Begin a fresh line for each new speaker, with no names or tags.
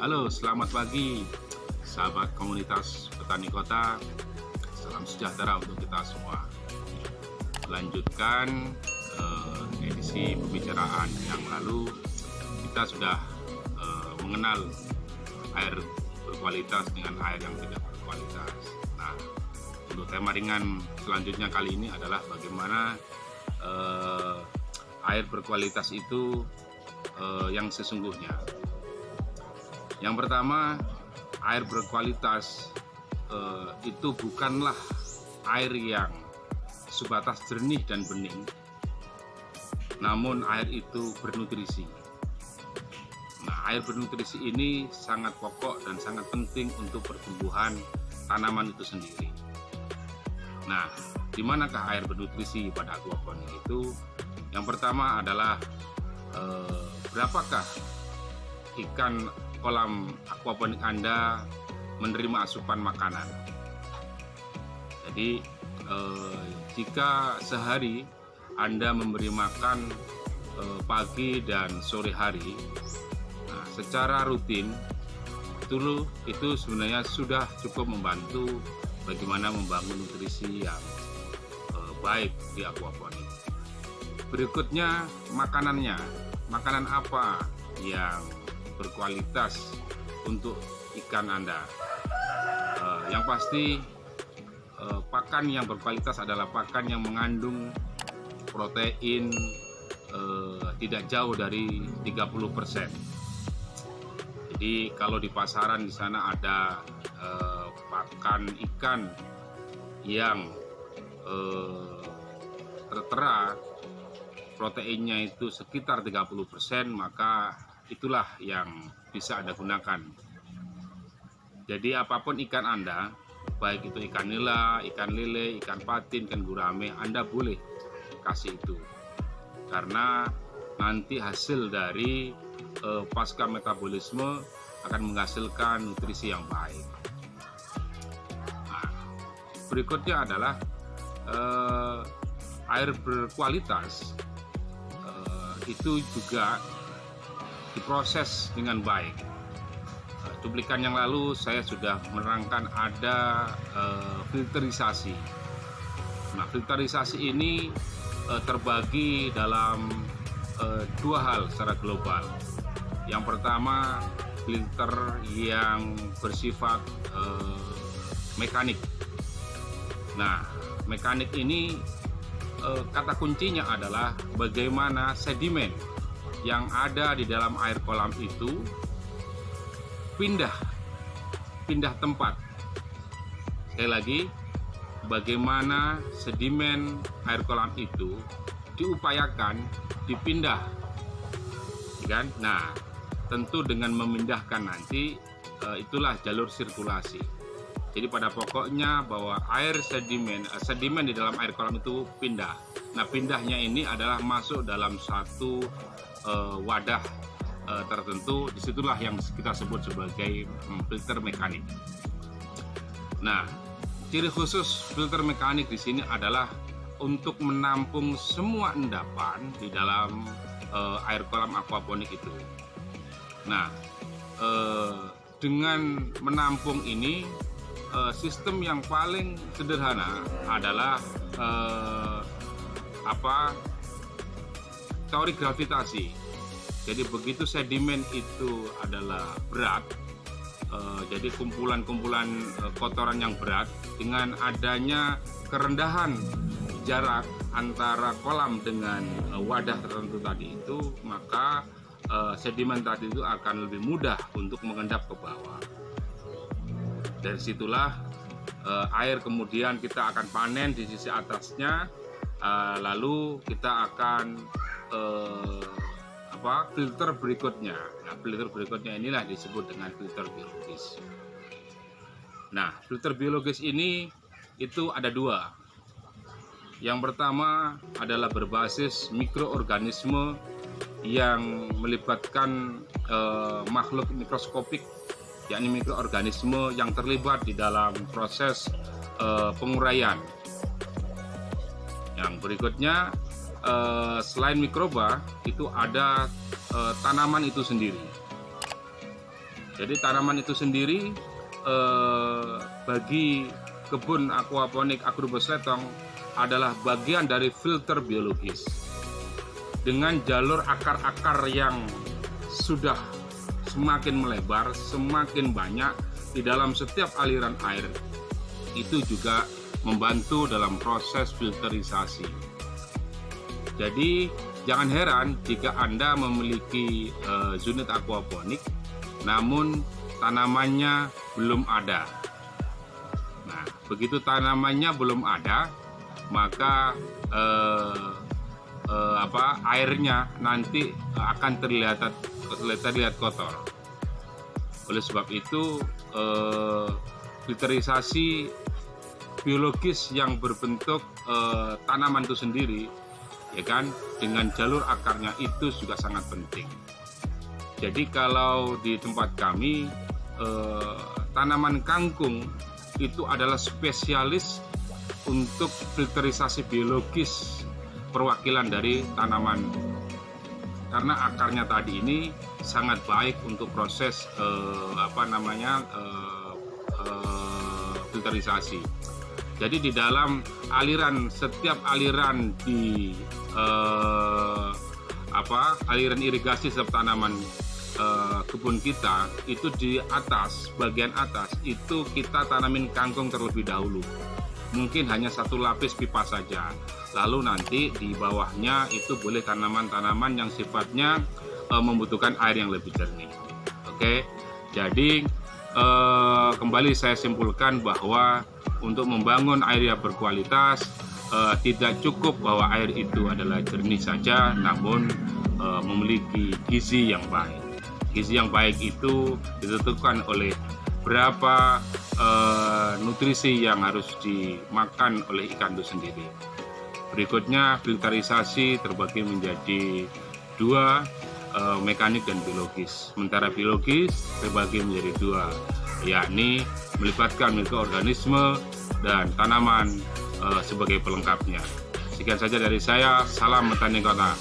Halo, selamat pagi sahabat komunitas petani kota. Salam sejahtera untuk kita semua. Melanjutkan edisi pembicaraan yang lalu, kita sudah mengenal air berkualitas dengan air yang tidak berkualitas. Nah, untuk tema ringan selanjutnya kali ini adalah bagaimana air berkualitas itu yang sesungguhnya. Yang pertama, air berkualitas itu bukanlah air yang sebatas jernih dan bening, namun air itu bernutrisi. Nah, air bernutrisi ini sangat pokok dan sangat penting untuk pertumbuhan tanaman itu sendiri. Nah, di manakah air bernutrisi pada aquaponik itu? Yang pertama adalah berapakah ikan kolam aquaponik Anda menerima asupan makanan. Jadi jika sehari Anda memberi makan pagi dan sore hari, nah, secara rutin itu sebenarnya sudah cukup membantu bagaimana membangun nutrisi yang baik di aquaponik. Berikutnya makanannya, makanan apa yang berkualitas untuk ikan Anda. Yang pasti pakan yang berkualitas adalah pakan yang mengandung protein tidak jauh dari 30%. Jadi kalau di pasaran di sana ada pakan ikan yang tertera proteinnya itu sekitar 30%, maka itulah yang bisa Anda gunakan. Jadi apapun ikan Anda, baik itu ikan nila, ikan lele, ikan patin, ikan gurame, Anda boleh kasih itu. Karena nanti hasil dari pasca metabolisme akan menghasilkan nutrisi yang baik. Nah, berikutnya adalah air berkualitas itu juga diproses dengan baik. Cuplikan yang lalu saya sudah menerangkan ada filterisasi. Nah, filterisasi ini terbagi dalam dua hal secara global. Yang pertama, filter yang bersifat mekanik. Nah, mekanik ini kata kuncinya adalah bagaimana sedimen yang ada di dalam air kolam itu pindah tempat. Sekali lagi, bagaimana sedimen air kolam itu diupayakan dipindah, kan? Nah, tentu dengan memindahkan nanti itulah jalur sirkulasi. Jadi pada pokoknya bahwa sedimen di dalam air kolam itu pindah. Nah, pindahnya ini adalah masuk dalam satu wadah tertentu. Disitulah yang kita sebut sebagai filter mekanik. Nah, ciri khusus filter mekanik di sini adalah untuk menampung semua endapan di dalam air kolam aquaponik itu. Nah, dengan menampung ini, sistem yang paling sederhana adalah teori gravitasi. Jadi begitu sedimen itu adalah berat, jadi kumpulan-kumpulan kotoran yang berat, dengan adanya kerendahan jarak antara kolam dengan wadah tertentu tadi itu, maka sedimen tadi itu akan lebih mudah untuk mengendap ke bawah. Dari situlah air kemudian kita akan panen di sisi atasnya. Lalu kita akan filter berikutnya. Nah, filter berikutnya inilah disebut dengan filter biologis. Nah, filter biologis ini itu ada dua. Yang pertama adalah berbasis mikroorganisme yang melibatkan makhluk mikroskopik, yakni mikroorganisme yang terlibat di dalam proses penguraian. Yang berikutnya selain mikroba itu ada tanaman itu sendiri. Jadi tanaman itu sendiri bagi kebun aquaponik Agrobus Letong adalah bagian dari filter biologis. Dengan jalur akar-akar yang sudah semakin melebar, semakin banyak di dalam setiap aliran air, itu juga membantu dalam proses filterisasi. Jadi jangan heran jika Anda memiliki unit aquaponik namun tanamannya belum ada. Nah, begitu tanamannya belum ada, maka airnya nanti akan terlihat kotor. Oleh sebab itu filterisasi biologis yang berbentuk tanaman itu sendiri, ya kan, dengan jalur akarnya itu juga sangat penting. Jadi kalau di tempat kami tanaman kangkung itu adalah spesialis untuk filterisasi biologis perwakilan dari tanaman, karena akarnya tadi ini sangat baik untuk proses filterisasi. Jadi di dalam setiap aliran di aliran irigasi setiap tanaman kebun kita itu di atas, bagian atas itu kita tanamin kangkung terlebih dahulu. Mungkin hanya satu lapis pipa saja. Lalu nanti di bawahnya itu boleh tanaman-tanaman yang sifatnya membutuhkan air yang lebih jernih. Oke. Jadi kembali saya simpulkan bahwa untuk membangun air yang berkualitas tidak cukup bahwa air itu adalah jernih saja, namun memiliki gizi yang baik. Gizi yang baik itu ditentukan oleh berapa nutrisi yang harus dimakan oleh ikan itu sendiri. Berikutnya, filterisasi terbagi menjadi dua, mekanik dan biologis. Sementara biologis terbagi menjadi dua, yakni melibatkan mikroorganisme dan tanaman sebagai pelengkapnya. Sekian saja dari saya, salam Petani Kota.